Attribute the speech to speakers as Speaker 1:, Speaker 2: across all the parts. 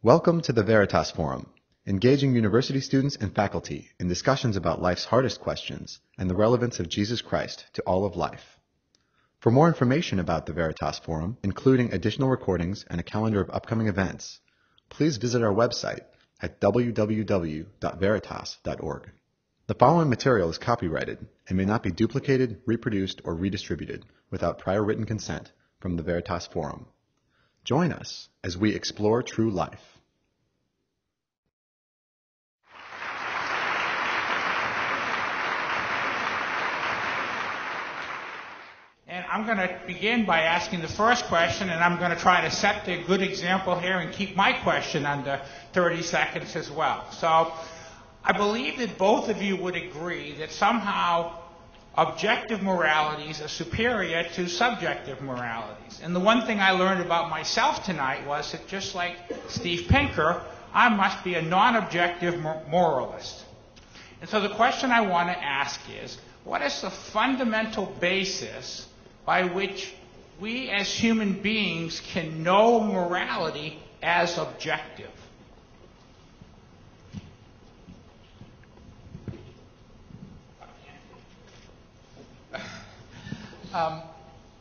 Speaker 1: Welcome to the Veritas Forum, engaging university students and faculty in discussions about life's hardest questions and the relevance of Jesus Christ to all of life. For more information about the Veritas Forum, including additional recordings and a calendar of upcoming events, please visit our website at www.veritas.org. The following material is copyrighted and may not be duplicated, reproduced, or redistributed without prior written consent from the Veritas Forum. Join us as we explore true life.
Speaker 2: And I'm going to begin by asking the first question, and I'm going to try to set the good example here and keep my question under 30 seconds as well. So I believe that both of you would agree that somehow objective moralities are superior to subjective moralities. And the one thing I learned about myself tonight was that just like Steve Pinker, I must be a non-objective moralist. And so the question I want to ask is, what is the fundamental basis by which we as human beings can know morality as objective?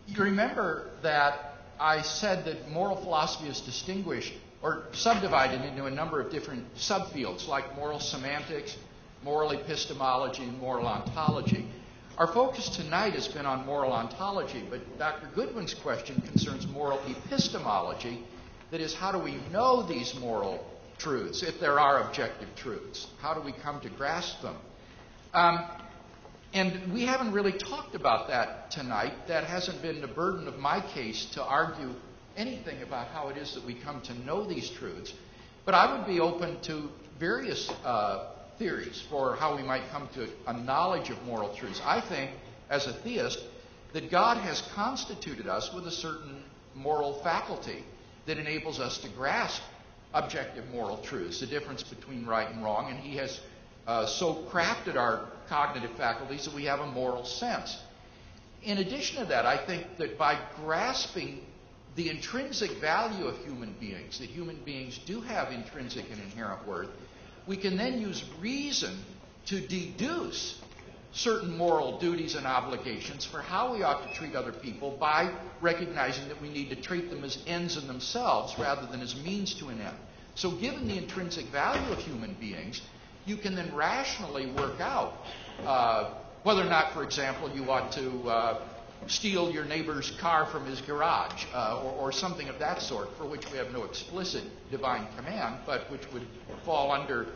Speaker 3: You remember that I said that moral philosophy is distinguished or subdivided into a number of different subfields like moral semantics, moral epistemology, and moral ontology. Our focus tonight has been on moral ontology, but Dr. Goodwin's question concerns moral epistemology. That is, how do we know these moral truths, if there are objective truths? How do we come to grasp them? And we haven't really talked about that tonight. That hasn't been the burden of my case to argue anything about how it is that we come to know these truths. But I would be open to various theories for how we might come to a knowledge of moral truths. I think, as a theist, that God has constituted us with a certain moral faculty that enables us to grasp objective moral truths, the difference between right and wrong, and He has so crafted our cognitive faculties that we have a moral sense. In addition to that, I think that by grasping the intrinsic value of human beings, that human beings do have intrinsic and inherent worth, we can then use reason to deduce certain moral duties and obligations for how we ought to treat other people by recognizing that we need to treat them as ends in themselves rather than as means to an end. So given the intrinsic value of human beings, you can then rationally work out whether or not, for example, you ought to steal your neighbor's car from his garage or something of that sort, for which we have no explicit divine command, but which would fall under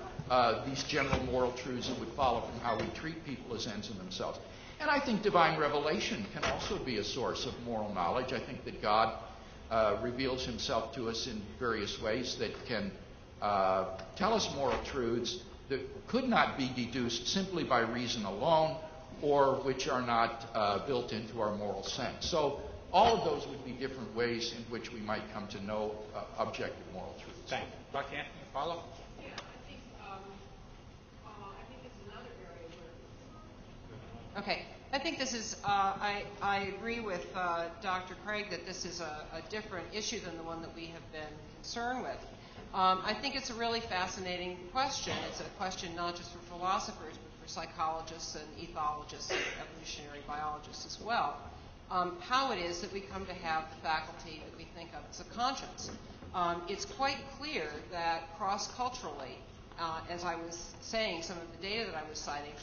Speaker 3: these general moral truths that would follow from how we treat people as ends in themselves. And I think divine revelation can also be a source of moral knowledge. I think that God reveals Himself to us in various ways that can tell us moral truths that could not be deduced simply by reason alone, or which are not built into our moral sense. So all of those would be different ways in which we might come to know objective moral truths.
Speaker 2: Thank you. Dr. Antony, follow?
Speaker 4: Yeah, I think it's another area where... Okay, I think this is, I agree with Dr. Craig that this is a different issue than the one that we have been concerned with. I think it's a really fascinating question. It's a question not just for philosophers, but for psychologists and ethologists and evolutionary biologists as well. How it is that we come to have the faculty that we think of as a conscience. It's quite clear that cross-culturally, as I was saying, some of the data that I was citing,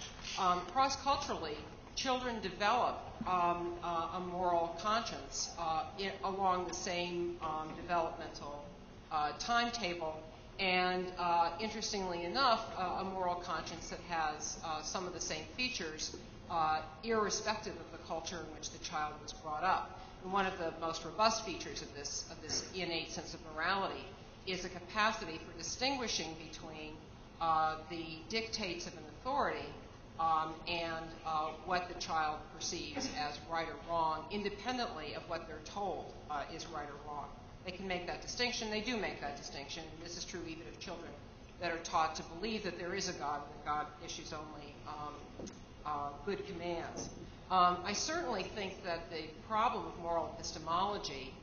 Speaker 4: cross-culturally, children develop a moral conscience along the same developmental timetable, and interestingly enough, a moral conscience that has some of the same features, irrespective of the culture in which the child was brought up. And one of the most robust features of this innate sense of morality is a capacity for distinguishing between the dictates of an authority and what the child perceives as right or wrong, independently of what they're told is right or wrong. They can make that distinction. They do make that distinction. And this is true even of children that are taught to believe that there is a God and that God issues only good commands. I certainly think that the problem of moral epistemology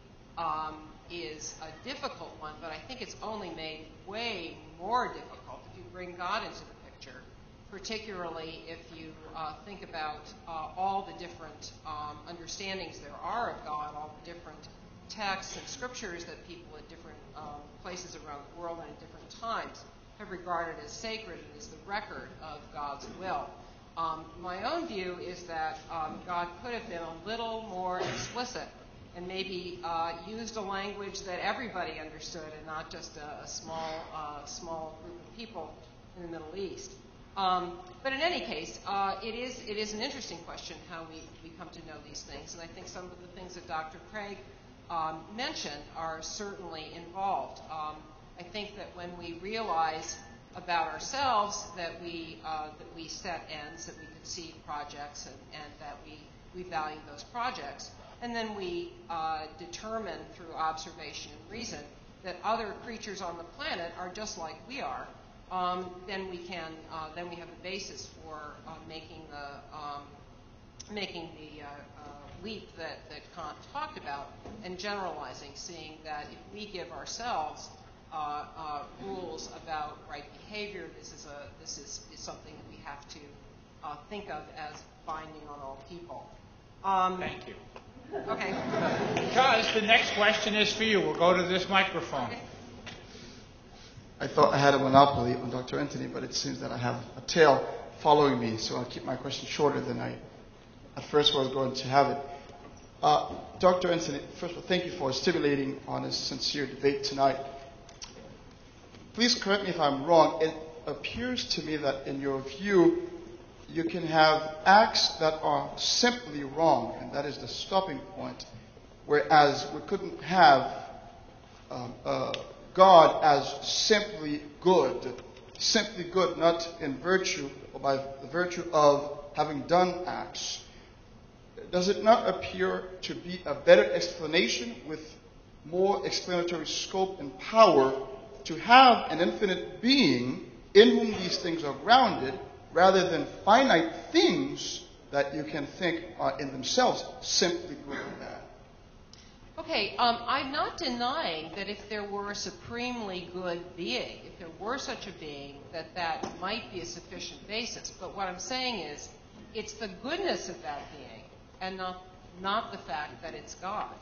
Speaker 4: is a difficult one, but I think it's only made way more difficult if you bring God into the picture, particularly if you think about all the different understandings there are of God, all the different texts and scriptures that people at different places around the world and at different times have regarded as sacred and as the record of God's will. My own view is that God could have been a little more explicit and maybe used a language that everybody understood and not just a small group of people in the Middle East. But in any case, it is an interesting question how we come to know these things, and I think some of the things that Dr. Craig mentioned are certainly involved. I think that when we realize about ourselves that we set ends, that we conceive projects, and that we value those projects, and then we determine through observation and reason that other creatures on the planet are just like we are, then we have a basis for making the leap that Kant talked about and generalizing, seeing that if we give ourselves rules about right behavior, this is something that we have to think of as binding on all people.
Speaker 2: Thank you.
Speaker 4: Okay.
Speaker 2: Because the next question is for you. We'll go to this microphone.
Speaker 4: Okay.
Speaker 5: I thought I had a monopoly on Dr. Antony, but it seems that I have a tail following me, so I'll keep my question shorter than I at first was going to have it. Dr. Antony, first of all, thank you for stimulating on this sincere debate tonight. Please correct me if I'm wrong. It appears to me that in your view, you can have acts that are simply wrong, and that is the stopping point, whereas we couldn't have God as simply good not in virtue or by the virtue of having done acts. Does it not appear to be a better explanation with more explanatory scope and power to have an infinite being in whom these things are grounded, rather than finite things that you can think are in themselves simply good or bad?
Speaker 4: Okay, I'm not denying that if there were a supremely good being, if there were such a being, that might be a sufficient basis. But what I'm saying is, it's the goodness of that being and not the fact that it's God.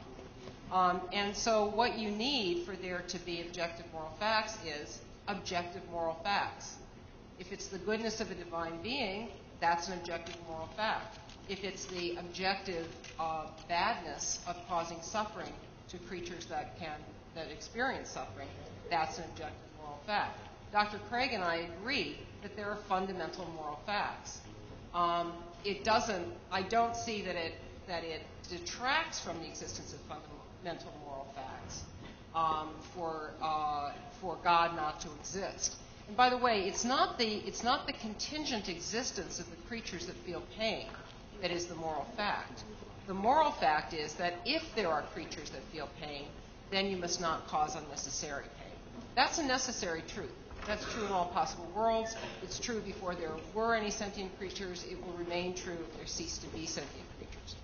Speaker 4: And so what you need for there to be objective moral facts is objective moral facts. If it's the goodness of a divine being, that's an objective moral fact. If it's the objective badness of causing suffering to creatures that experience suffering, that's an objective moral fact. Dr. Craig and I agree that there are fundamental moral facts. I don't see that it detracts from the existence of fundamental moral facts for God not to exist. And by the way, it's not the contingent existence of the creatures that feel pain that is the moral fact. The moral fact is that if there are creatures that feel pain, then you must not cause unnecessary pain. That's a necessary truth. That's true in all possible worlds. It's true before there were any sentient creatures. It will remain true if there cease to be sentient creatures.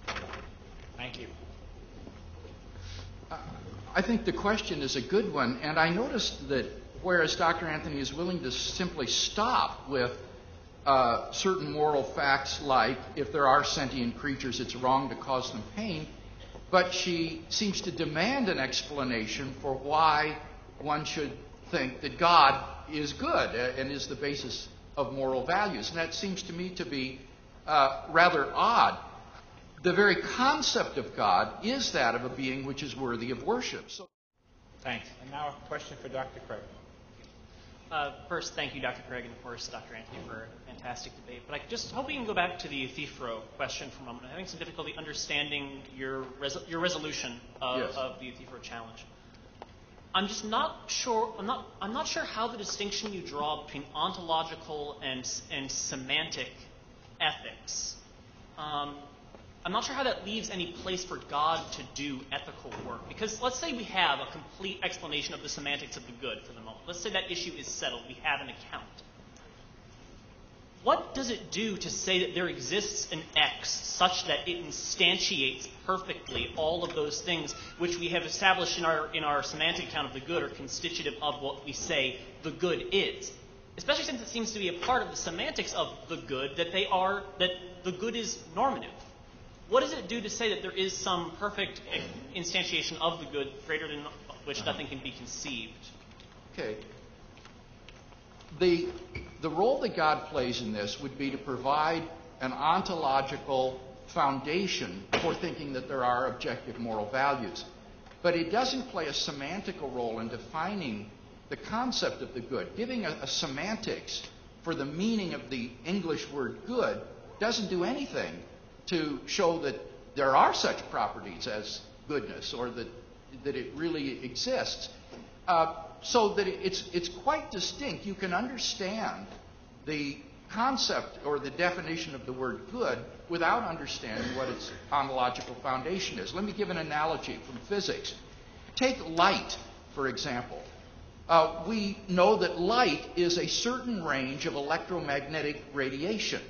Speaker 2: Thank you.
Speaker 3: I think the question is a good one, and I noticed that whereas Dr. Antony is willing to simply stop with certain moral facts like if there are sentient creatures, it's wrong to cause them pain, but she seems to demand an explanation for why one should think that God is good and is the basis of moral values. And that seems to me to be rather odd. The very concept of God is that of a being which is worthy of worship.
Speaker 2: Thanks. And now a question for Dr. Craig.
Speaker 6: First, thank you, Dr. Craig, and of course, Dr. Antony, for a fantastic debate. But I just hope we can go back to the Euthyphro question for a moment. I'm having some difficulty understanding your resolution of the Euthyphro challenge. I'm just not sure. I'm not sure how the distinction you draw between ontological and semantic ethics. I'm not sure how that leaves any place for God to do ethical work. Because let's say we have a complete explanation of the semantics of the good for the moment. Let's say that issue is settled. We have an account. what does it do to say that there exists an X such that it instantiates perfectly all of those things which we have established in our semantic account of the good are constitutive of what we say the good is? Especially since it seems to be a part of the semantics of the good that the good is normative. What does it do to say that there is some perfect instantiation of the good greater than which nothing can be conceived?
Speaker 3: Okay. The role that God plays in this would be to provide an ontological foundation for thinking that there are objective moral values. But it doesn't play a semantical role in defining the concept of the good. Giving a semantics for the meaning of the English word good doesn't do anything to show that there are such properties as goodness or that it really exists. So that it's quite distinct. You can understand the concept or the definition of the word good without understanding what its ontological foundation is. Let me give an analogy from physics. Take light, for example. We know that light is a certain range of electromagnetic radiation.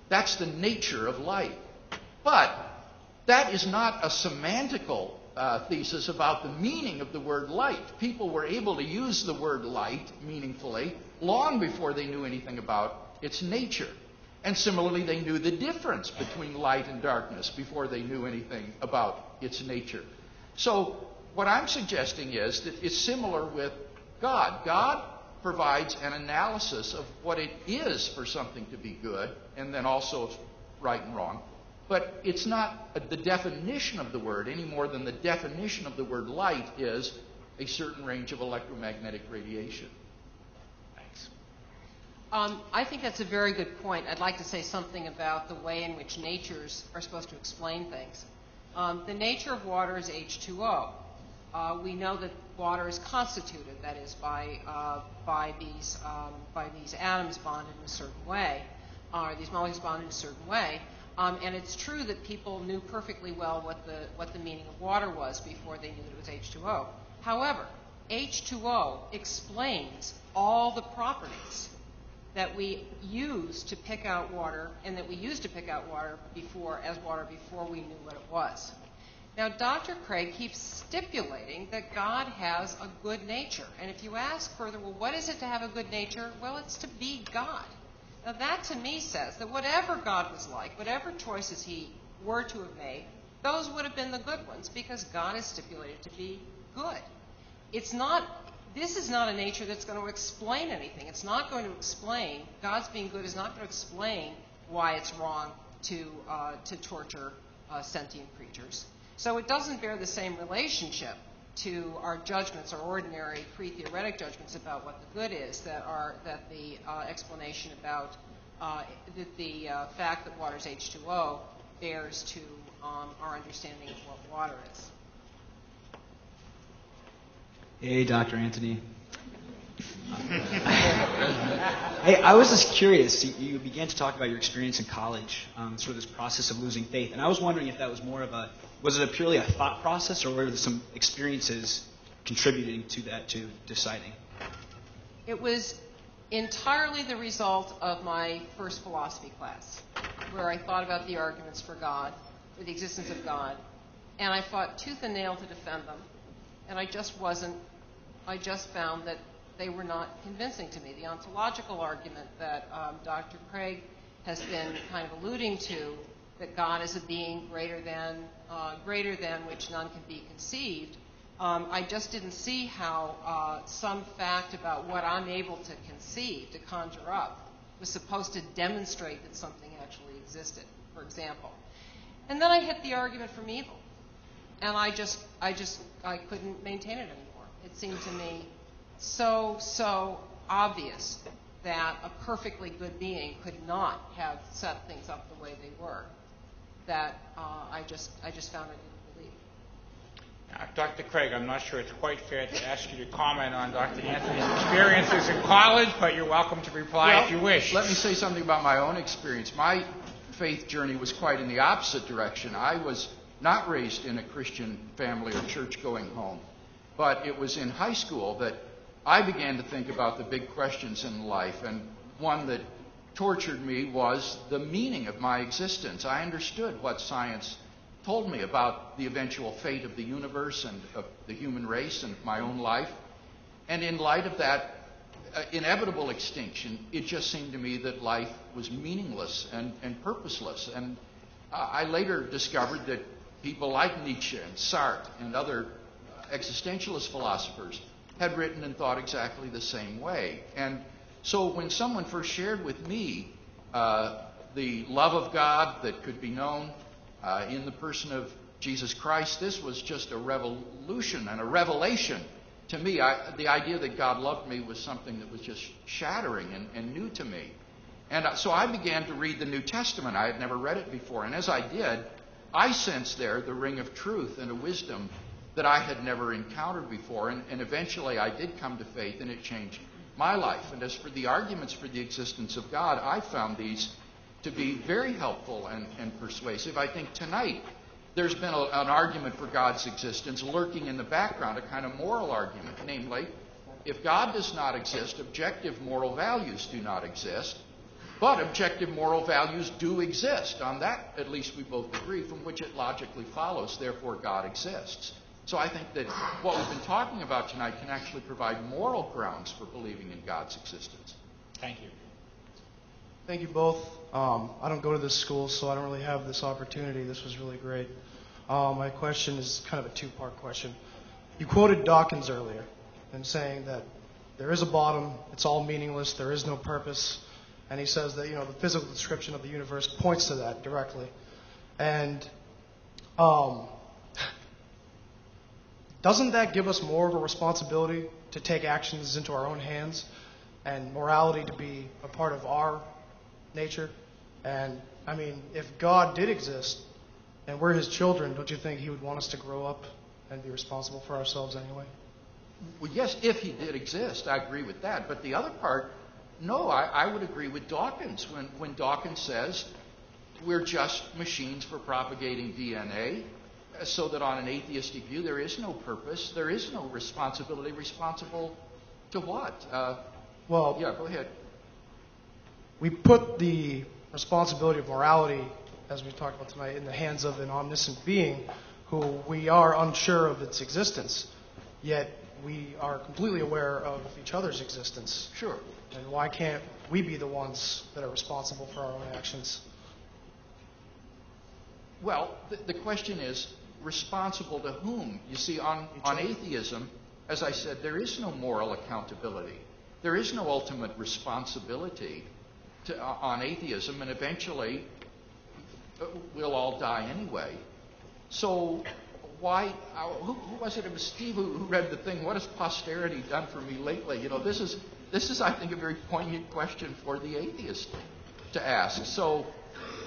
Speaker 3: That's the nature of light. But that is not a semantical thesis about the meaning of the word light. People were able to use the word light meaningfully long before they knew anything about its nature. And similarly, they knew the difference between light and darkness before they knew anything about its nature. So what I'm suggesting is that it's similar with God. God provides an analysis of what it is for something to be good, and then also of right and wrong. But it's not the definition of the word any more than the definition of the word light is a certain range of electromagnetic radiation.
Speaker 6: Thanks.
Speaker 4: I think that's a very good point. I'd like to say something about the way in which natures are supposed to explain things. The nature of water is H2O. We know that water is constituted, that is, by these atoms bonded in a certain way, or these molecules bonded in a certain way. And it's true that people knew perfectly well what the meaning of water was before they knew that it was H2O. However, H2O explains all the properties that we use to pick out water, and that we used to pick out water before we knew what it was. Now, Dr. Craig keeps stipulating that God has a good nature. And if you ask further, well, what is it to have a good nature? Well, it's to be God. Now, that to me says that whatever God was like, whatever choices he were to have made, those would have been the good ones because God is stipulated to be good. This is not a nature that's going to explain anything. It's not going to explain, God's being good is not going to explain why it's wrong to torture sentient creatures. So it doesn't bear the same relationship to our judgments, our ordinary pre-theoretic judgments about what the good is, that the explanation about the fact that water is H2O bears to our understanding of what water is.
Speaker 7: Hey, Dr. Antony. Hey, I was just curious. You began to talk about your experience in college, sort of this process of losing faith, and I was wondering if that was was it purely a thought process, or were there some experiences contributing to that, to deciding?
Speaker 4: It was entirely the result of my first philosophy class, where I thought about the arguments for God, for the existence of God, and I fought tooth and nail to defend them, and I just found that they were not convincing to me. The ontological argument that Dr. Craig has been kind of alluding to, that God is a being greater than which none can be conceived, I just didn't see how some fact about what I'm able to conceive, to conjure up, was supposed to demonstrate that something actually existed, for example. And then I hit the argument from evil, and I couldn't maintain it anymore. It seemed to me so obvious that a perfectly good being could not have set things up the way they were, that I just found I didn't believe.
Speaker 2: Dr. Craig, I'm not sure it's quite fair to ask you to comment on Dr. Antony's experiences in college, but you're welcome to reply if you wish.
Speaker 3: Let me say something about my own experience. My faith journey was quite in the opposite direction. I was not raised in a Christian family or church-going home, but it was in high school that I began to think about the big questions in life, and one that tortured me was the meaning of my existence. I understood what science told me about the eventual fate of the universe and of the human race and my own life. And in light of that inevitable extinction, it just seemed to me that life was meaningless and purposeless. And I later discovered that people like Nietzsche and Sartre and other existentialist philosophers had written and thought exactly the same way. And so when someone first shared with me the love of God that could be known in the person of Jesus Christ, this was just a revolution and a revelation to me. The idea that God loved me was something that was just shattering and new to me. And so I began to read the New Testament. I had never read it before. And as I did, I sensed there the ring of truth and a wisdom that I had never encountered before. And eventually I did come to faith, and it changed my life. And as for the arguments for the existence of God, I found these to be very helpful and persuasive. I think tonight there's been an argument for God's existence lurking in the background, a kind of moral argument. Namely, if God does not exist, objective moral values do not exist. But objective moral values do exist. On that, at least we both agree, from which it logically follows, therefore God exists. So I think that what we've been talking about tonight can actually provide moral grounds for believing in God's existence.
Speaker 2: Thank you.
Speaker 8: Thank you both. I don't go to this school, so I don't really have this opportunity. This was really great. My question is kind of a two-part question. You quoted Dawkins earlier in saying that there is a bottom, it's all meaningless, there is no purpose. And he says that, the physical description of the universe points to that directly. And doesn't that give us more of a responsibility to take actions into our own hands and morality to be a part of our nature? And, if God did exist and we're his children, don't you think he would want us to grow up and be responsible for ourselves anyway?
Speaker 3: Well, yes, if he did exist, I agree with that. But the other part, no, I would agree with Dawkins when Dawkins says we're just machines for propagating DNA, so that on an atheistic view there is no purpose, there is no responsibility. Responsible to what? Yeah, go ahead.
Speaker 8: We put the responsibility of morality, as we talked about tonight, in the hands of an omniscient being who we are unsure of its existence, yet we are completely aware of each other's existence.
Speaker 3: Sure.
Speaker 8: And why can't we be the ones that are responsible for our own actions?
Speaker 3: Well, the question is, responsible to whom? You see, on atheism, as I said, there is no moral accountability. There is no ultimate responsibility on atheism, and eventually we'll all die anyway. So why, who was it? It was Steve who read the thing, what has posterity done for me lately? This is, I think, a very poignant question for the atheist to ask. So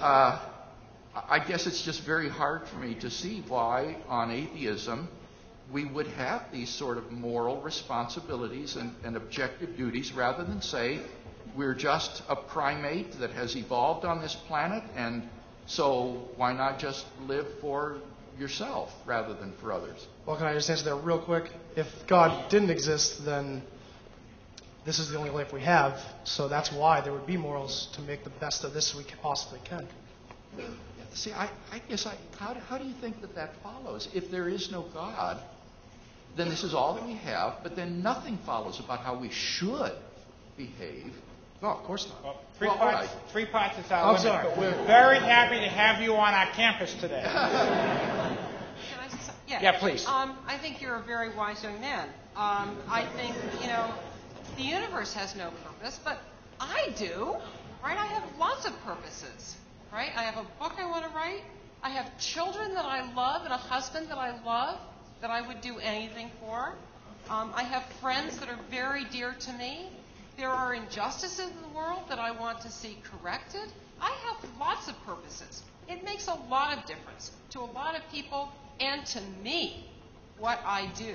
Speaker 3: I guess it's just very hard for me to see why on atheism we would have these sort of moral responsibilities and objective duties rather than say we're just a primate that has evolved on this planet, and so why not just live for yourself rather than for others?
Speaker 8: Well, can I just answer that real quick? If God didn't exist, then this is the only life we have, so that's why there would be morals to make the best of this we possibly can.
Speaker 3: See, I guess, how do you think that follows? If there is no God, then this is all that we have, but then nothing follows about how we should behave.
Speaker 8: No, of course not.
Speaker 2: Well, three
Speaker 3: Well,
Speaker 2: parts is our
Speaker 8: I'm
Speaker 2: limit,
Speaker 8: sorry.
Speaker 2: but we're very happy to have you on our campus today.
Speaker 4: Can I just,
Speaker 2: Yeah, please.
Speaker 4: I think you're a very wise young man. I think, the universe has no purpose, but I do, right? I have lots of purposes, right? I have a book I want to write. I have children that I love and a husband that I love, that I would do anything for. I have friends that are very dear to me. There are injustices in the world that I want to see corrected. I have lots of purposes. It makes a lot of difference to a lot of people and to me what I do.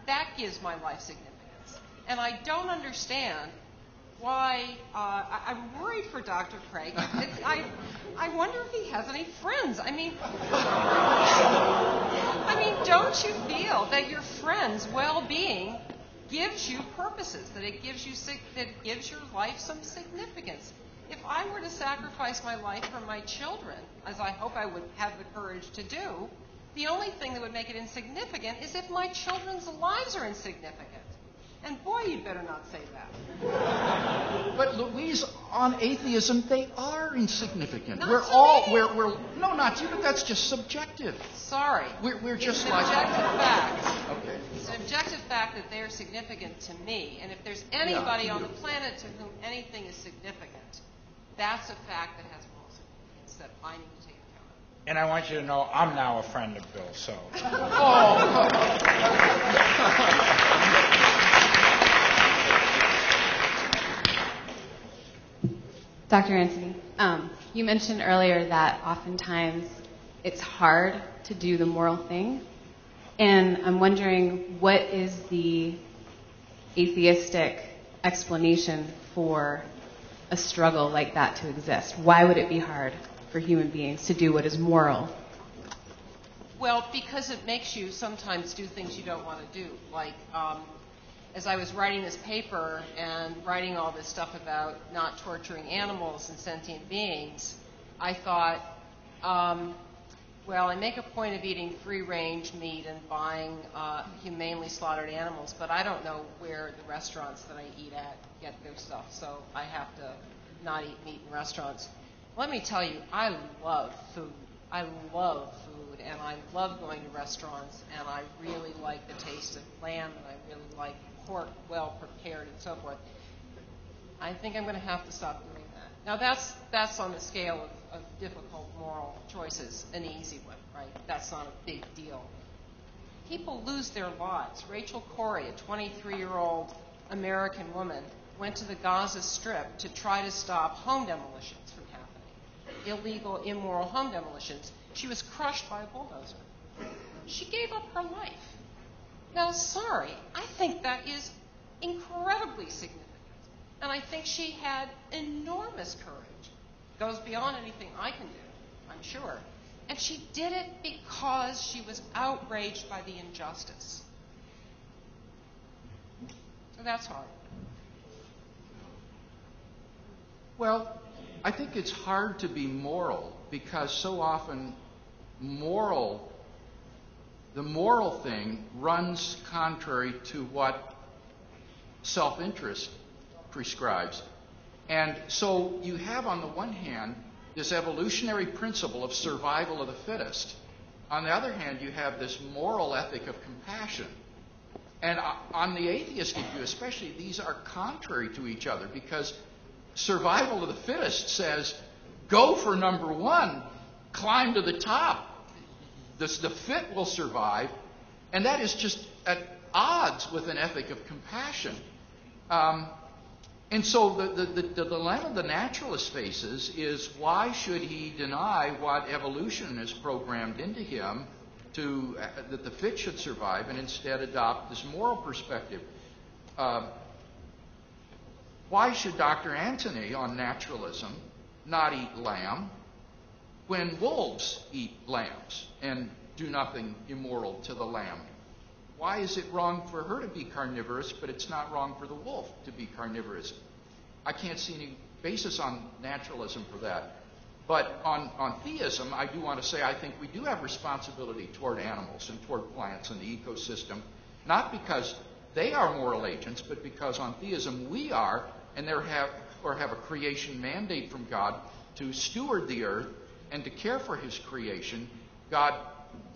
Speaker 4: That gives my life significance. And I don't understand why I'm worried for Dr. Craig. I wonder if he has any friends. Don't you feel that your friend's well-being gives you purposes, that it gives your life some significance? if I were to sacrifice my life for my children, as I hope I would have the courage to do, the only thing that would make it insignificant is if my children's lives are insignificant. And boy, you'd better not say that.
Speaker 3: But Louise, on atheism, they are insignificant.
Speaker 4: Not
Speaker 3: We're
Speaker 4: to
Speaker 3: all,
Speaker 4: me.
Speaker 3: we're no, not to you, but that's just subjective.
Speaker 4: Sorry.
Speaker 3: We're just
Speaker 4: it's
Speaker 3: like
Speaker 4: an objective fact.
Speaker 3: Okay.
Speaker 4: It's an objective fact that they're significant to me. And if there's anybody on the planet to whom anything is significant, that's a fact that has moral significance that I need to take account of.
Speaker 2: And I want you to know I'm now a friend of Bill, so.
Speaker 9: Dr. Antony, you mentioned earlier that oftentimes it's hard to do the moral thing. And I'm wondering, what is the atheistic explanation for a struggle like that to exist? Why would it be hard for human beings to do what is moral?
Speaker 4: Well, because it makes you sometimes do things you don't want to do. Like, as I was writing this paper and writing all this stuff about not torturing animals and sentient beings, I thought, well, I make a point of eating free-range meat and buying humanely slaughtered animals, but I don't know where the restaurants that I eat at get their stuff, so I have to not eat meat in restaurants. Let me tell you, I love food. I love food, and I love going to restaurants, and I really like the taste of lamb, and I really like pork well prepared and so forth. I think I'm going to have to stop doing that. Now, that's on the scale of difficult moral choices, an easy one, right? That's not a big deal. People lose their lives. Rachel Corrie, a 23-year-old American woman, went to the Gaza Strip to try to stop home demolitions from happening. Illegal, immoral home demolitions. She was crushed by a bulldozer. She gave up her life. Now, sorry, I think that is incredibly significant. And I think she had enormous courage. Goes beyond anything I can do, I'm sure. And she did it because she was outraged by the injustice. So that's hard.
Speaker 3: Well, I think it's hard to be moral because so often the moral thing runs contrary to what self-interest prescribes. And so you have, on the one hand, this evolutionary principle of survival of the fittest. On the other hand, you have this moral ethic of compassion. And on the atheistic view especially, these are contrary to each other because survival of the fittest says, go for number one, climb to the top. The fit will survive. And that is just at odds with an ethic of compassion. And so the dilemma the naturalist faces is, why should he deny what evolution has programmed into him that the fit should survive, and instead adopt this moral perspective? Why should Dr. Antony on naturalism not eat lamb when wolves eat lambs and do nothing immoral to the lamb? Why is it wrong for her to be carnivorous, but it's not wrong for the wolf to be carnivorous? I can't see any basis on naturalism for that. But on theism, I do want to say I think we do have responsibility toward animals and toward plants and the ecosystem, not because they are moral agents, but because on theism we are, and have a creation mandate from God to steward the earth and to care for his creation. God,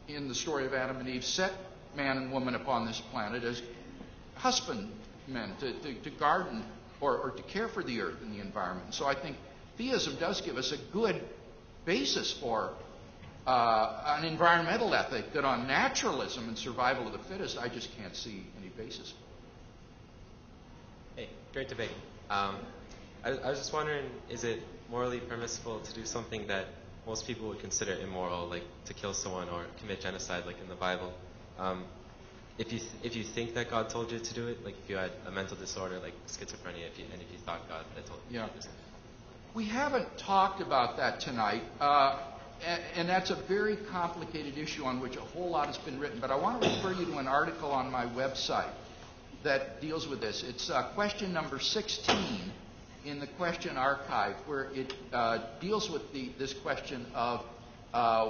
Speaker 3: in the story of Adam and Eve, set man and woman upon this planet as husbandmen to garden or to care for the earth and the environment. So I think theism does give us a good basis for an environmental ethic that on naturalism and survival of the fittest, I just can't see any basis for.
Speaker 10: Hey, great debate. I was just wondering, is it morally permissible to do something that most people would consider immoral, like to kill someone or commit genocide, like in the Bible? If you think that God told you to do it, like if you had a mental disorder like schizophrenia, if you thought God had told you to do something.
Speaker 3: We haven't talked about that tonight, and that's a very complicated issue on which a whole lot has been written. But I want to refer you to an article on my website that deals with this. It's question number 16 in the question archive where it deals with this question of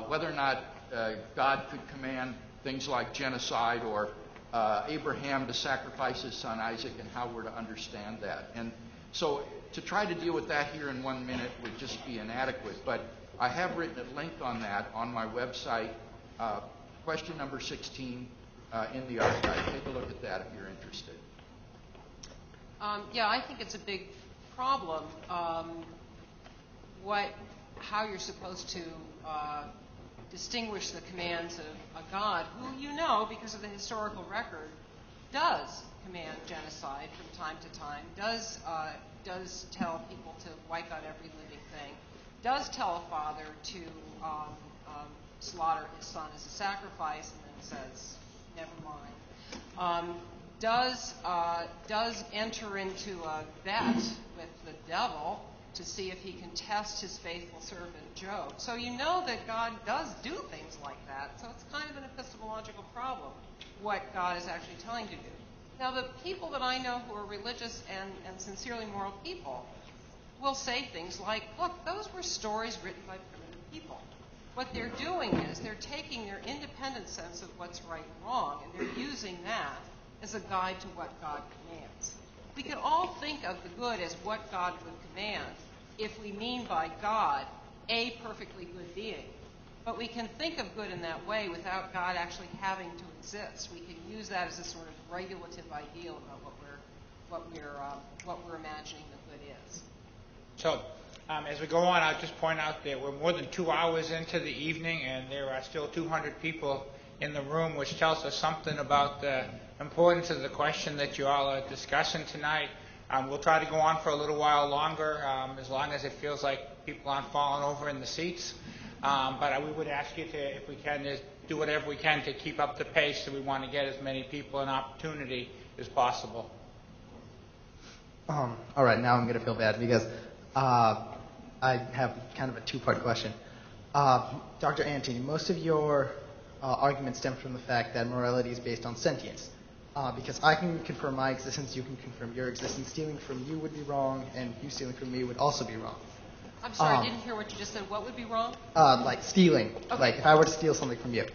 Speaker 3: whether or not God could command things like genocide or Abraham to sacrifice his son Isaac and how we're to understand that. And so to try to deal with that here in 1 minute would just be inadequate. But I have written a link on that on my website, question number 16 in the archive. Take a look at that if you're interested.
Speaker 4: Yeah, I think it's a big problem. How you're supposed to distinguish the commands of a God who, you know, because of the historical record, does command genocide from time to time, does tell people to wipe out every living thing, does tell a father to slaughter his son as a sacrifice, and then says, never mind. Does enter into a bet with the devil to see if he can test his faithful servant Job. So you know that God does do things like that. So it's kind of an epistemological problem, what God is actually telling to do. Now, the people that I know who are religious and sincerely moral people will say things like, look, those were stories written by primitive people. What they're doing is they're taking their independent sense of what's right and wrong, and they're using that as a guide to what God commands. We can all think of the good as what God would command if we mean by God a perfectly good being. But we can think of good in that way without God actually having to exist. We can use that as a sort of regulative ideal about what we're imagining the good is.
Speaker 2: So, as we go on, I'll just point out that we're more than 2 hours into the evening, and there are still 200 people in the room, which tells us something about the importance of the question that you all are discussing tonight. We'll try to go on for a little while longer, as long as it feels like people aren't falling over in the seats. But we would ask you to, if we can, do whatever we can to keep up the pace, so we want to get as many people an opportunity as possible.
Speaker 11: All right, now I'm going to feel bad because I have kind of a two-part question. Dr. Antony, most of your arguments stem from the fact that morality is based on sentience. Because I can confirm my existence, you can confirm your existence. Stealing from you would be wrong, and you stealing from me would also be wrong.
Speaker 4: I'm sorry, I didn't hear what you just said. What would be wrong?
Speaker 11: Like stealing. Okay. Like if I were to steal something from you.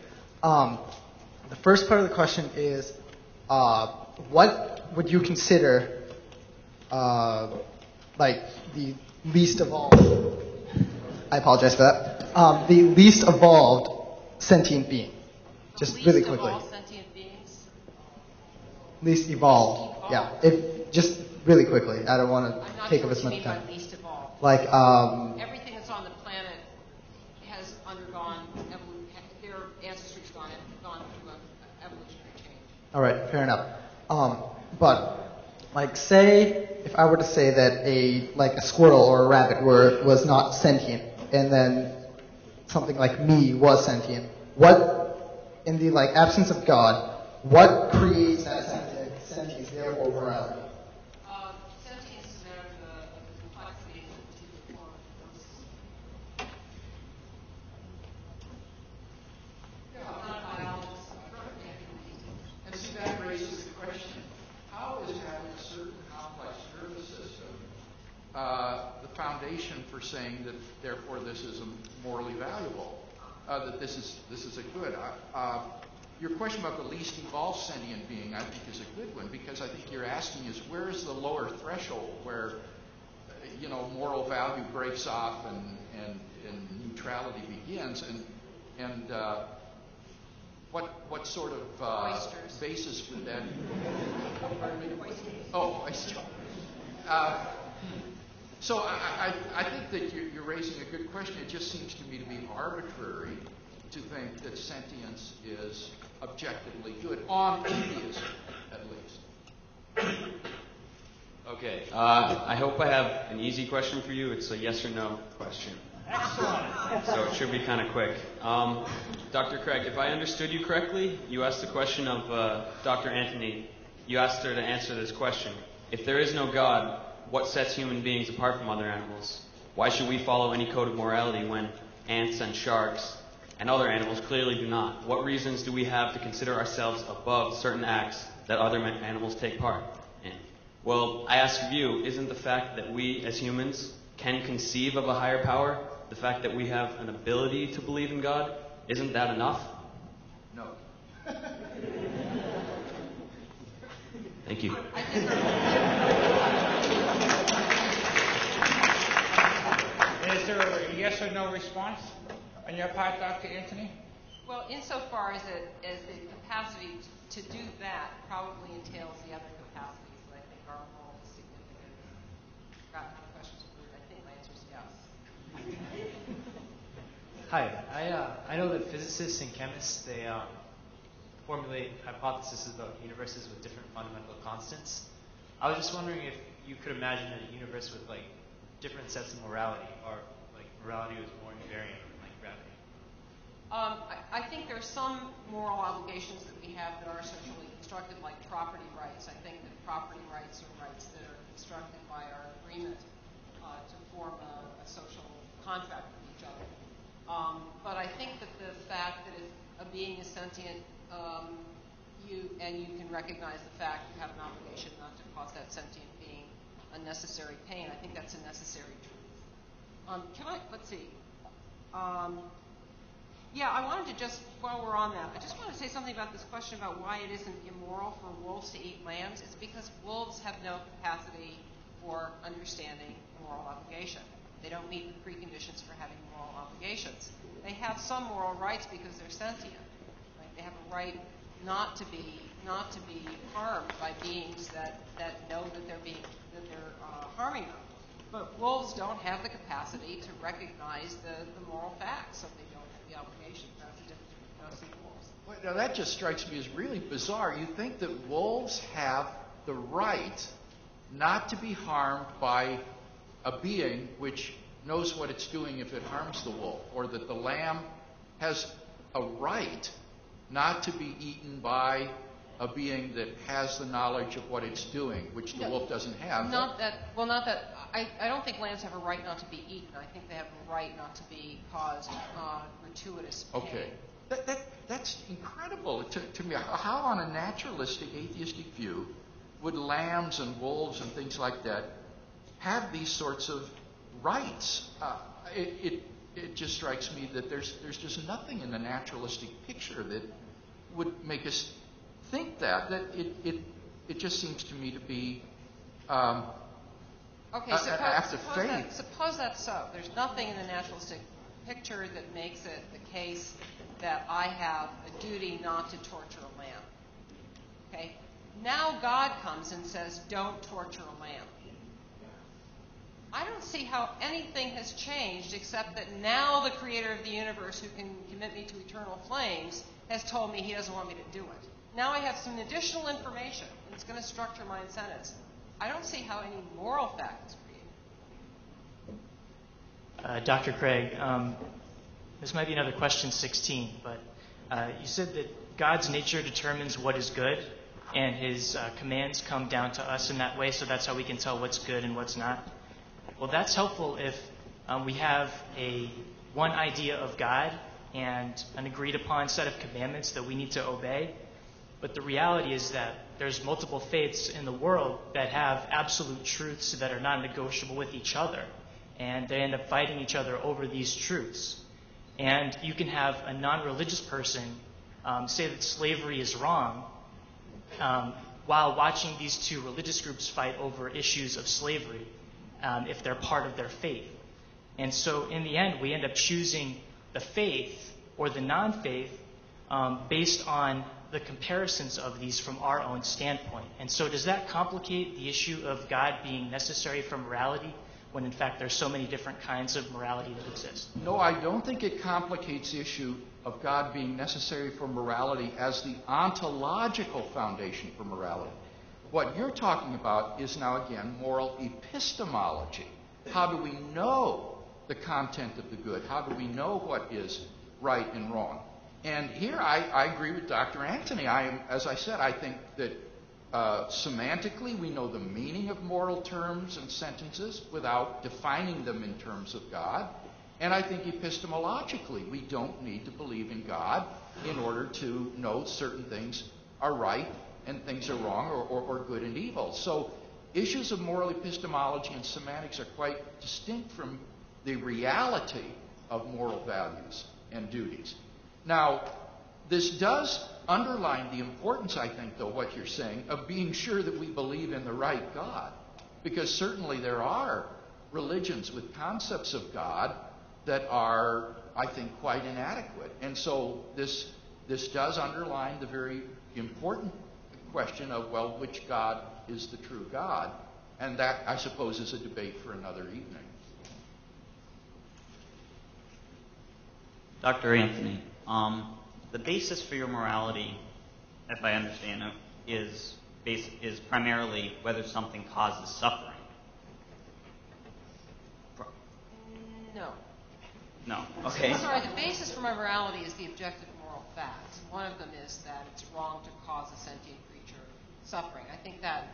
Speaker 11: The first part of the question is, what would you consider like the least evolved? I apologize for that. The least evolved sentient being. Just really quickly.
Speaker 4: Least evolved sentient beings?
Speaker 11: Least evolved. Yeah. Just really quickly. I don't want to take up as much time.
Speaker 4: By least evolved.
Speaker 11: Like
Speaker 4: everything that's on the planet has undergone their ancestry's gone through an evolutionary change.
Speaker 11: All right, fair enough. But like, say if I were to say that a squirrel or a rabbit was not sentient, and then something like me was sentient, what, in the absence of God, what creates that sentience, therefore morality?
Speaker 4: Sentience is a matter of the complexity of the form.
Speaker 3: And see, that raises the question, how is having a certain complex nervous system the foundation for saying that therefore this is morally valuable, that this is a good? Your question about the least evolved sentient being, I think, is a good one, because I think you're asking is where is the lower threshold where moral value breaks off and neutrality begins, and what sort of basis would that? Oh, oysters. So I think that you're raising a good question. It just seems to me to be arbitrary to think that sentience is objectively good, on atheism at least.
Speaker 12: Okay, I hope I have an easy question for you. It's a yes or no question.
Speaker 2: Excellent.
Speaker 12: So it should be kind of quick. Dr. Craig, if I understood you correctly, you asked the question of Dr. Antony. You asked her to answer this question. If there is no God, what sets human beings apart from other animals? Why should we follow any code of morality when ants and sharks and other animals clearly do not? What reasons do we have to consider ourselves above certain acts that other animals take part in? Well, I ask of you, isn't the fact that we as humans can conceive of a higher power, the fact that we have an ability to believe in God, isn't that enough?
Speaker 3: No.
Speaker 12: Thank you.
Speaker 2: Is there a yes or no response on your part, Dr. Antony?
Speaker 4: Well, insofar as the capacity to do that probably entails the other capacities that I think are more significant. Got any questions? I think my answer is yes.
Speaker 13: Hi, I know that physicists and chemists, they formulate hypotheses about universes with different fundamental constants. I was just wondering if you could imagine a universe with like different sets of morality, or like morality was more invariant like gravity.
Speaker 4: I think there are some moral obligations that we have that are socially constructed, like property rights. I think that property rights are rights that are constructed by our agreement to form a social contract with each other. But I think that the fact that if a being is sentient, you can recognize the fact you have an obligation not to cause that sentient being unnecessary pain. I think that's a necessary truth. Let's see. Yeah, I wanted to just, while we're on that, I just want to say something about this question about why it isn't immoral for wolves to eat lambs. It's because wolves have no capacity for understanding moral obligation. They don't meet the preconditions for having moral obligations. They have some moral rights because they're sentient. Right? They have a right not to be harmed by beings that know that they're harming them. But wolves don't have the capacity to recognize the moral facts, so they don't have the obligation. That's the difference between us and wolves.
Speaker 3: Well, now that just strikes me as really bizarre. You think that wolves have the right not to be harmed by a being which knows what it's doing if it harms the wolf, or that the lamb has a right not to be eaten by a being that has the knowledge of what it's doing, which the wolf doesn't have.
Speaker 4: I don't think lambs have a right not to be eaten. I think they have a right not to be caused gratuitous pain.
Speaker 3: Okay. That's incredible to me. How on a naturalistic, atheistic view would lambs and wolves and things like that have these sorts of rights? It just strikes me that there's just nothing in the naturalistic picture that would make us think that it just seems to me to be
Speaker 4: suppose that's so. There's nothing in the naturalistic picture that makes it the case that I have a duty not to torture a lamb. Okay? Now God comes and says, don't torture a lamb. I don't see how anything has changed except that now the creator of the universe, who can commit me to eternal flames, has told me he doesn't want me to do it. Now I have some additional information, and it's going to structure my incentives. I don't see how any moral fact is created.
Speaker 13: Dr. Craig, this might be another question 16, but you said that God's nature determines what is good, and his commands come down to us in that way, so that's how we can tell what's good and what's not. Well, that's helpful if we have one idea of God and an agreed upon set of commandments that we need to obey. But the reality is that there's multiple faiths in the world that have absolute truths that are non-negotiable with each other. And they end up fighting each other over these truths. And you can have a non-religious person say that slavery is wrong while watching these two religious groups fight over issues of slavery if they're part of their faith. And so in the end, we end up choosing the faith or the non-faith based on the comparisons of these from our own standpoint. And so does that complicate the issue of God being necessary for morality when in fact there's so many different kinds of morality that exist?
Speaker 3: No, I don't think it complicates the issue of God being necessary for morality as the ontological foundation for morality. What you're talking about is now again moral epistemology. How do we know the content of the good? How do we know what is right and wrong? And here I agree with Dr. Antony. As I said, I think that semantically we know the meaning of moral terms and sentences without defining them in terms of God. And I think epistemologically we don't need to believe in God in order to know certain things are right and things are wrong or good and evil. So issues of moral epistemology and semantics are quite distinct from the reality of moral values and duties. Now, this does underline the importance, I think, though, what you're saying, of being sure that we believe in the right God. Because certainly there are religions with concepts of God that are, I think, quite inadequate. And so this does underline the very important question of, well, which God is the true God? And that, I suppose, is a debate for another evening.
Speaker 14: Dr. Antony, the basis for your morality, if I understand it, is primarily whether something causes suffering.
Speaker 4: No.
Speaker 14: No. Okay.
Speaker 4: Sorry, the basis for my morality is the objective moral facts. One of them is that it's wrong to cause a sentient creature suffering. I think that,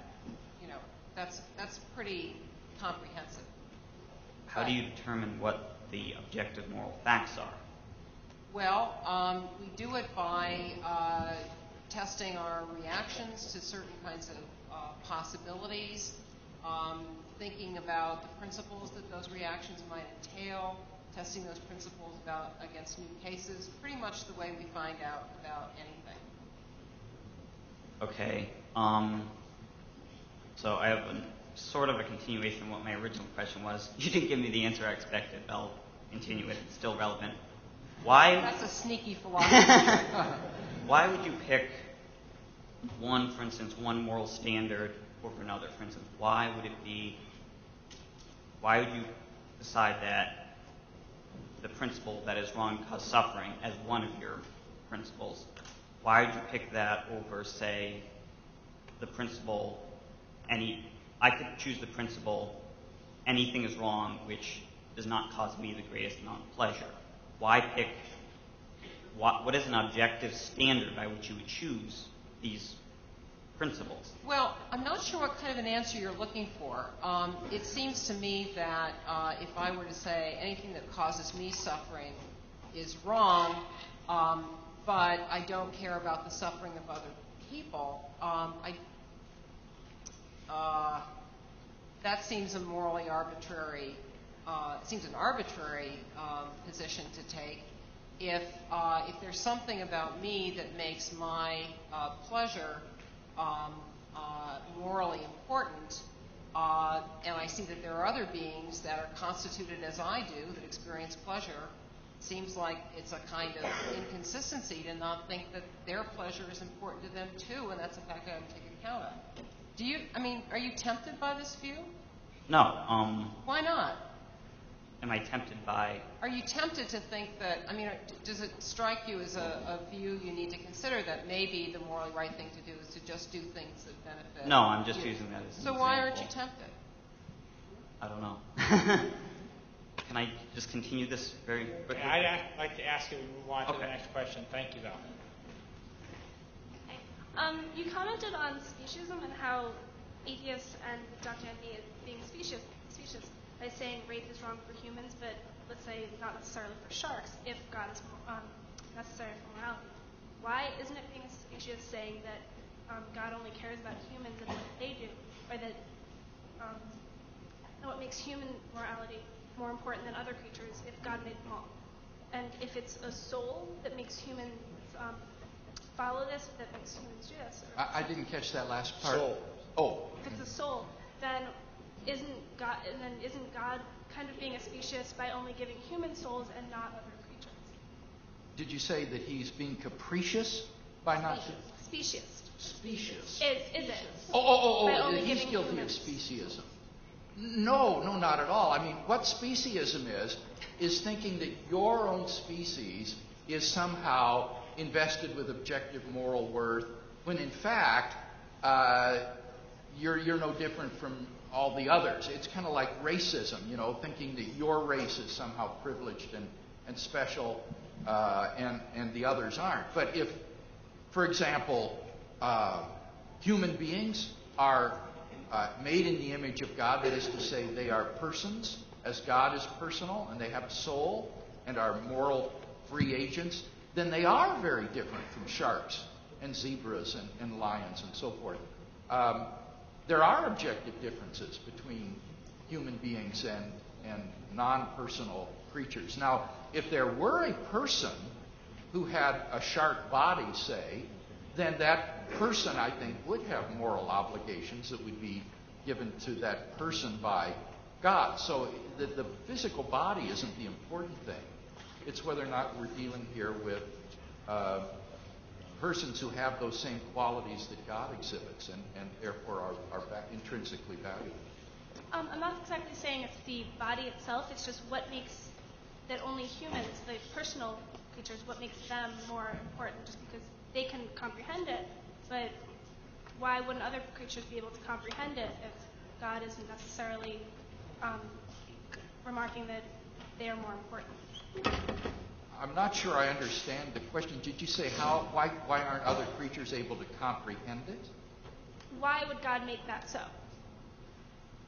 Speaker 4: that's pretty comprehensive.
Speaker 14: How do you determine what the objective moral facts are?
Speaker 4: Well, we do it by testing our reactions to certain kinds of possibilities, thinking about the principles that those reactions might entail, testing those principles against new cases, pretty much the way we find out about anything.
Speaker 14: Okay. So I have sort of a continuation of what my original question was. You didn't give me the answer I expected. I'll continue it. It's still relevant. Why?
Speaker 4: That's a sneaky philosophy.
Speaker 14: Why would you pick one, for instance, one moral standard over another? For instance, why would you decide that the principle that is wrong causes suffering as one of your principles? Why would you pick that over, say, the principle, I could choose the principle, anything is wrong which does not cause me the greatest amount of pleasure. Why pick, what is an objective standard by which you would choose these principles?
Speaker 4: Well, I'm not sure what kind of an answer you're looking for. It seems to me that if I were to say anything that causes me suffering is wrong, but I don't care about the suffering of other people, that seems a morally arbitrary, seems an arbitrary position to take. If there's something about me that makes my pleasure morally important, and I see that there are other beings that are constituted as I do that experience pleasure, it seems like it's a kind of inconsistency to not think that their pleasure is important to them too, and that's a fact I have to take account of. Are you tempted by this view?
Speaker 14: No.
Speaker 4: Why not?
Speaker 14: Am I tempted by?
Speaker 4: Are you tempted to think that, does it strike you as a view you need to consider that maybe the morally right thing to do is to just do things that benefit
Speaker 14: No, I'm just
Speaker 4: you?
Speaker 14: using that as an
Speaker 4: So
Speaker 14: example.
Speaker 4: why aren't you tempted?
Speaker 14: I don't know. Can I just continue this very quickly?
Speaker 2: I'd like to ask you to move on to the next question. Thank you, though.
Speaker 15: You commented on speciesism and how atheists and Dr. Antony is being specious by saying rape is wrong for humans, but let's say not necessarily for sharks, if God is necessary for morality. Why isn't it being specious saying that God only cares about humans and what they do, or that what makes human morality more important than other creatures if God made them all? And if it's a soul that makes humans follow this, that makes humans do this.
Speaker 3: I didn't catch that last part.
Speaker 2: Soul.
Speaker 3: Oh.
Speaker 15: If it's a soul, then isn't God kind of being a specious by only giving human souls and not other creatures?
Speaker 3: Did you say that he's being capricious by not?
Speaker 15: Specious.
Speaker 3: Specious.
Speaker 15: Is it?
Speaker 3: Oh. He's guilty of speciesism. No, not at all. What speciesism is thinking that your own species is somehow invested with objective moral worth, when in fact you're no different from all the others. It's kind of like racism, thinking that your race is somehow privileged and special, and the others aren't. But if, for example, human beings are made in the image of God, that is to say, they are persons, as God is personal, and they have a soul and are moral free agents, then they are very different from sharks and zebras and lions and so forth. there are objective differences between human beings and non-personal creatures. Now, if there were a person who had a shark body, say, then that person, I think, would have moral obligations that would be given to that person by God. So the physical body isn't the important thing. It's whether or not we're dealing here with persons who have those same qualities that God exhibits and therefore are intrinsically valuable.
Speaker 15: I'm not exactly saying it's the body itself, it's just what makes that only humans, the personal creatures, what makes them more important, just because they can comprehend it, but why wouldn't other creatures be able to comprehend it if God isn't necessarily remarking that they are more important?
Speaker 3: I'm not sure I understand the question. Did you say why aren't other creatures able to comprehend it?
Speaker 15: Why would God make that so?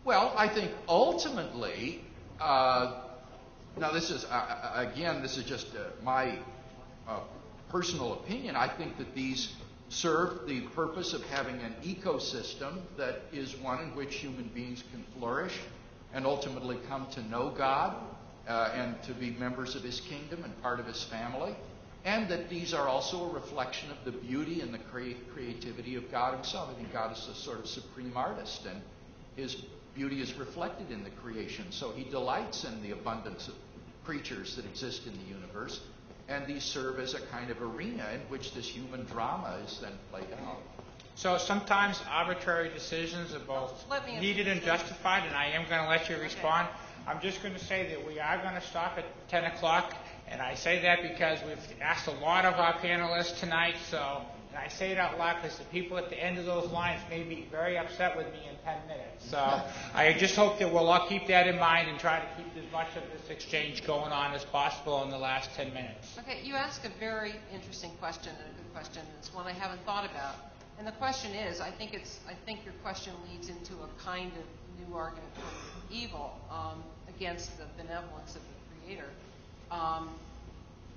Speaker 3: Well, I think ultimately, now this is, again, this is just my personal opinion. I think that these serve the purpose of having an ecosystem that is one in which human beings can flourish and ultimately come to know God and to be members of His kingdom and part of His family. And that these are also a reflection of the beauty and the creativity of God Himself. I think God is a sort of supreme artist, and His beauty is reflected in the creation. So He delights in the abundance of creatures that exist in the universe, and these serve as a kind of arena in which this human drama is then played out.
Speaker 2: So sometimes arbitrary decisions are both needed and justified, and I am going to let you respond. I'm just going to say that we are going to stop at 10 o'clock, and I say that because we've asked a lot of our panelists tonight, and I say it out loud because the people at the end of those lines may be very upset with me in 10 minutes. So I just hope that we'll all keep that in mind and try to keep as much of this exchange going on as possible in the last 10 minutes.
Speaker 4: Okay, you ask a very interesting question and a good question, and it's one I haven't thought about. And the question is, I think your question leads into a kind of new argument for evil against the benevolence of the Creator.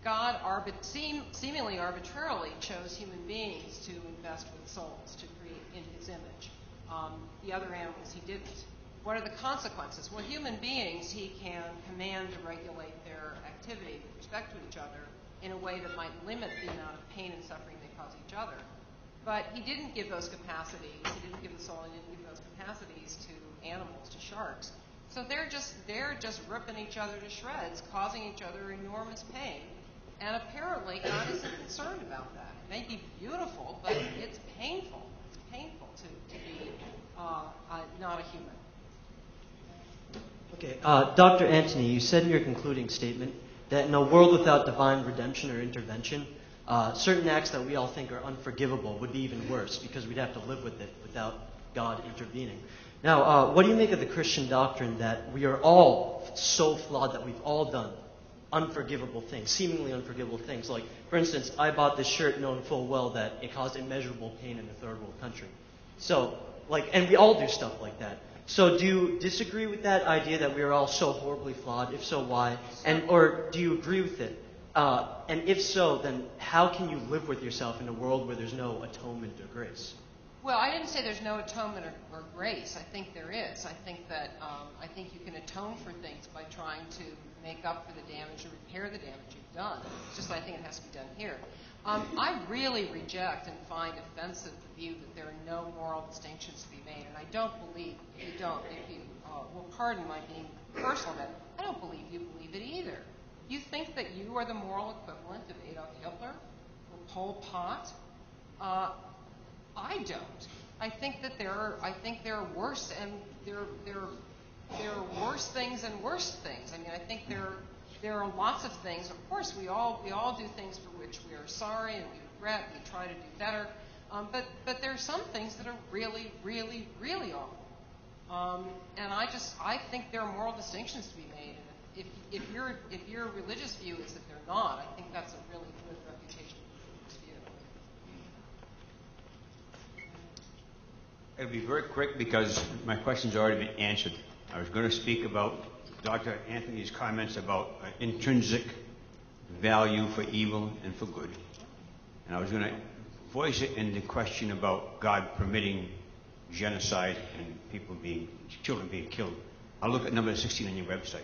Speaker 4: God seemingly arbitrarily chose human beings to invest with souls, to create in His image. The other animals He didn't. What are the consequences? Well, human beings He can command to regulate their activity with respect to each other in a way that might limit the amount of pain and suffering they cause each other. But He didn't give those capacities. He didn't give the soul. He didn't give those capacities to animals, to sharks. So they're just ripping each other to shreds, causing each other enormous pain. And apparently God isn't concerned about that. It may be beautiful, but it's painful. It's painful to be not a human.
Speaker 16: Okay, Dr. Antony, you said in your concluding statement that in a world without divine redemption or intervention, certain acts that we all think are unforgivable would be even worse because we'd have to live with it without God intervening. Now, what do you make of the Christian doctrine that we are all so flawed that we've all done unforgivable things, seemingly unforgivable things? Like, for instance, I bought this shirt knowing full well that it caused immeasurable pain in a third world country. So, and we all do stuff like that. So do you disagree with that idea that we are all so horribly flawed? If so, why? Or do you agree with it? And if so, then how can you live with yourself in a world where there's no atonement or grace?
Speaker 4: Well, I didn't say there's no atonement or grace. I think there is. I think that I think you can atone for things by trying to make up for the damage or repair the damage you've done. It's just I think it has to be done here. I really reject and find offensive the view that there are no moral distinctions to be made, and I don't believe if you will pardon my being personal about it, I don't believe you believe it either. You think that you are the moral equivalent of Adolf Hitler or Pol Pot? I don't. I think that there are worse and there are worse things and worse things. I mean, I think there are lots of things. Of course, we all do things for which we are sorry and we regret. We try to do better. But there are some things that are really, really, really awful. And I think there are moral distinctions to be made. And if your religious view is that they're not, I think that's a really good reputation for this view.
Speaker 17: It'll be very quick because my question's already been answered. I was going to speak about Dr. Antony's comments about intrinsic value for evil and for good. And I was going to voice it in the question about God permitting genocide and children being killed. I'll look at number 16 on your website.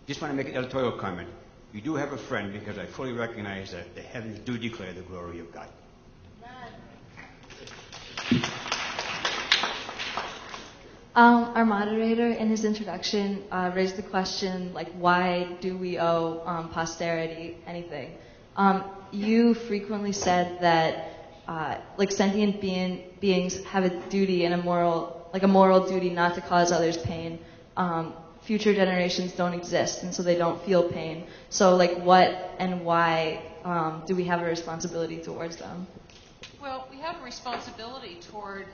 Speaker 17: Just want to make an editorial comment. You do have a friend, because I fully recognize that the heavens do declare the glory of God.
Speaker 18: Our moderator in his introduction raised the question, like, why do we owe posterity anything? You frequently said that like sentient beings have a duty and a moral duty not to cause others pain. Future generations don't exist, and so they don't feel pain. So, like, what and why do we have a responsibility towards them?
Speaker 4: Well, we have a responsibility toward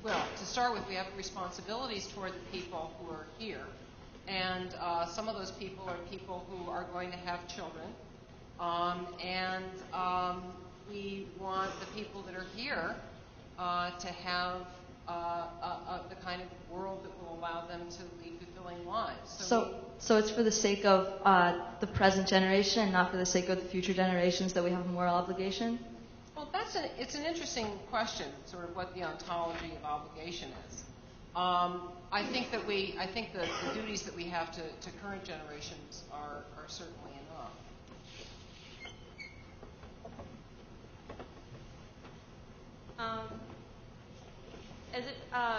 Speaker 4: to start with, we have responsibilities toward the people who are here. And some of those people are people who are going to have children. We want the people that are here to have the kind of world that will allow them to lead fulfilling lives.
Speaker 18: So it's for the sake of the present generation and not for the sake of the future generations that we have a moral obligation?
Speaker 4: Well, it's an interesting question, sort of what the ontology of obligation is. I think the duties that we have to current generations are certainly enough.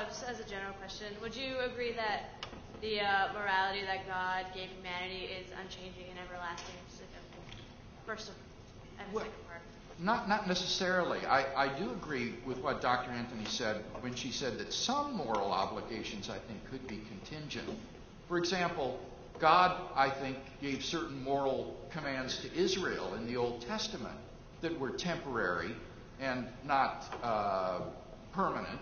Speaker 19: Just as a general question, would you agree that the morality that God gave humanity is unchanging and everlasting? First and second part.
Speaker 3: Not necessarily. I do agree with what Dr. Antony said when she said that some moral obligations, I think, could be contingent. For example, God, I think, gave certain moral commands to Israel in the Old Testament that were temporary and not permanent.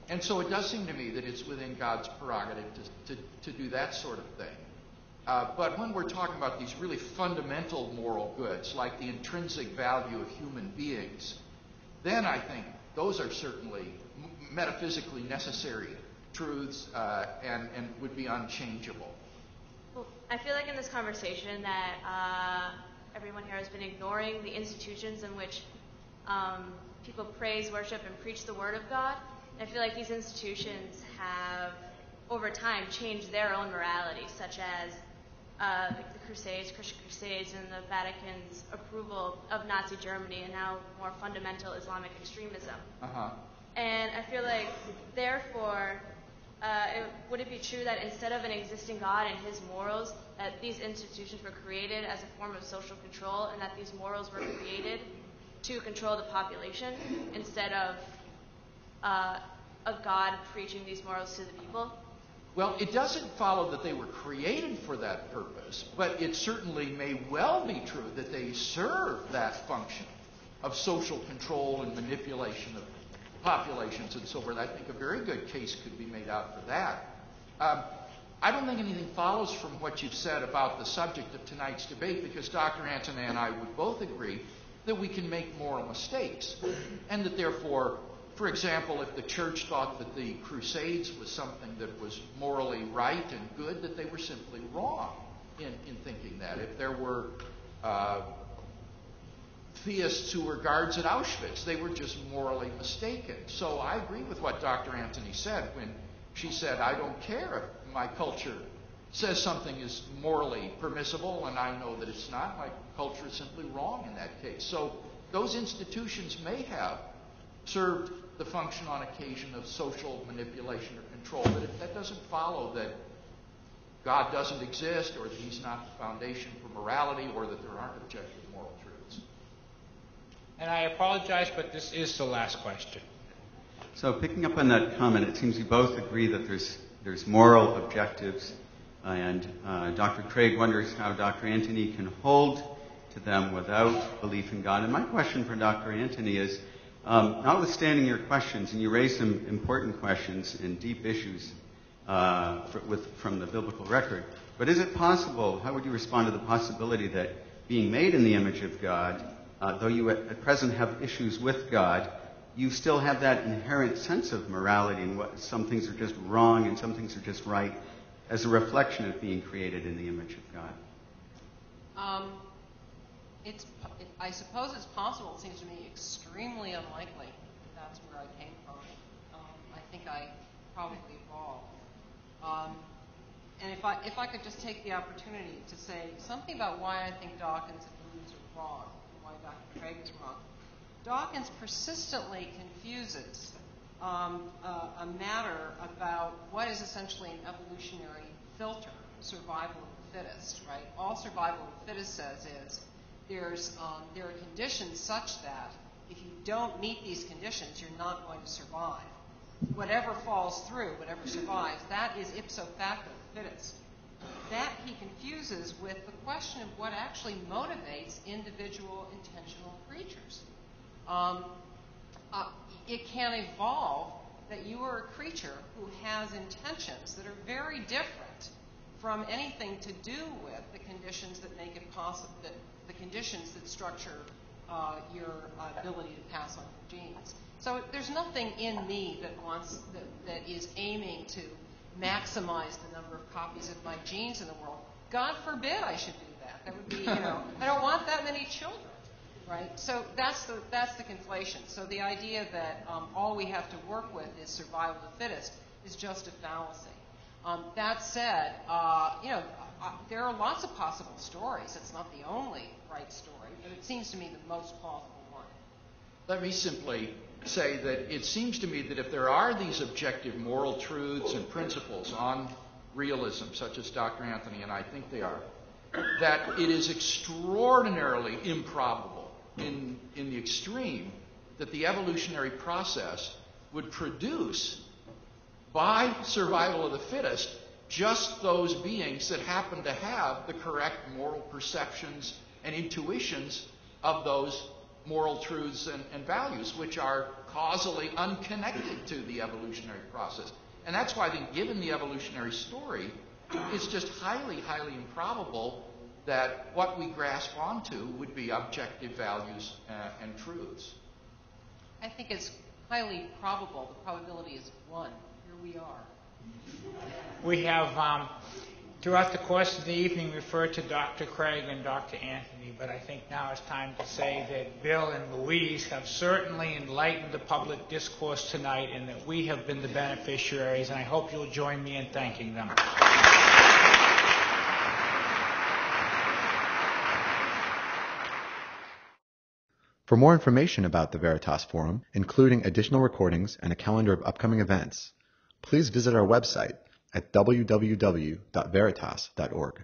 Speaker 3: And so it does seem to me that it's within God's prerogative to do that sort of thing. But when we're talking about these really fundamental moral goods, like the intrinsic value of human beings, then I think those are certainly metaphysically necessary truths and would be unchangeable.
Speaker 19: Well, I feel like in this conversation that everyone here has been ignoring the institutions in which people praise, worship, and preach the Word of God. And I feel like these institutions have, over time, changed their own morality, such as the Crusades, Christian Crusades, and the Vatican's approval of Nazi Germany and now more fundamental Islamic extremism. And I feel like, therefore, would it be true that instead of an existing God and his morals, that these institutions were created as a form of social control, and that these morals were created to control the population instead of God preaching these morals to the people?
Speaker 3: Well, it doesn't follow that they were created for that purpose, but it certainly may well be true that they serve that function of social control and manipulation of populations and so forth. I think a very good case could be made out for that. I don't think anything follows from what you've said about the subject of tonight's debate, because Dr. Antony and I would both agree that we can make moral mistakes, and that therefore, for example, if the church thought that the Crusades was something that was morally right and good, that they were simply wrong in thinking that. If there were theists who were guards at Auschwitz, they were just morally mistaken. So I agree with what Dr. Antony said when she said, I don't care if my culture says something is morally permissible and I know that it's not. My culture is simply wrong in that case. So those institutions may have served the function on occasion of social manipulation or control, but that doesn't follow that God doesn't exist, or that he's not the foundation for morality, or that there aren't objective moral truths.
Speaker 2: And I apologize, but this is the last question.
Speaker 20: So picking up on that comment, it seems you both agree that there's moral objectives, and Dr. Craig wonders how Dr. Antony can hold to them without belief in God. And my question for Dr. Antony is, notwithstanding your questions, and you raised some important questions and deep issues from the biblical record, but is it possible, how would you respond to the possibility that being made in the image of God, though you at present have issues with God, you still have that inherent sense of morality, and what some things are just wrong and some things are just right, as a reflection of being created in the image of God?
Speaker 4: I suppose it's possible. It seems to me extremely unlikely that's where I came from. I think I probably evolved. And if I could just take the opportunity to say something about why I think Dawkins and Louise are wrong, and why Dr. Craig is wrong. Dawkins persistently confuses a matter about what is essentially an evolutionary filter, survival of the fittest, right? All survival of the fittest says is there are conditions such that if you don't meet these conditions, you're not going to survive. Whatever falls through, whatever survives, that is ipso facto the fittest. That he confuses with the question of what actually motivates individual intentional creatures. It can evolve that you are a creature who has intentions that are very different from anything to do with the conditions that make it possible, the conditions that structure your ability to pass on your genes. So there's nothing in me that is aiming to maximize the number of copies of my genes in the world. God forbid I should do that. That would be, I don't want that many children. Right? So that's the conflation. So the idea that all we have to work with is survival of the fittest is just a fallacy. That said, there are lots of possible stories. It's not the only right story, but it seems to me the most plausible one.
Speaker 3: Let me simply say that it seems to me that if there are these objective moral truths and principles on realism, such as Dr. Antony and I think they are, that it is extraordinarily improbable in the extreme that the evolutionary process would produce, by survival of the fittest, just those beings that happen to have the correct moral perceptions and intuitions of those moral truths and values, which are causally unconnected to the evolutionary process. And that's why I think, given the evolutionary story, it's just highly, highly improbable that what we grasp onto would be objective values and truths.
Speaker 4: I think it's highly probable. The probability is 1. Here we are.
Speaker 2: We have, throughout the course of the evening, referred to Dr. Craig and Dr. Antony, but I think now it's time to say that Bill and Louise have certainly enlightened the public discourse tonight, and that we have been the beneficiaries, and I hope you'll join me in thanking them.
Speaker 1: For more information about the Veritas Forum, including additional recordings and a calendar of upcoming events, please visit our website at www.veritas.org.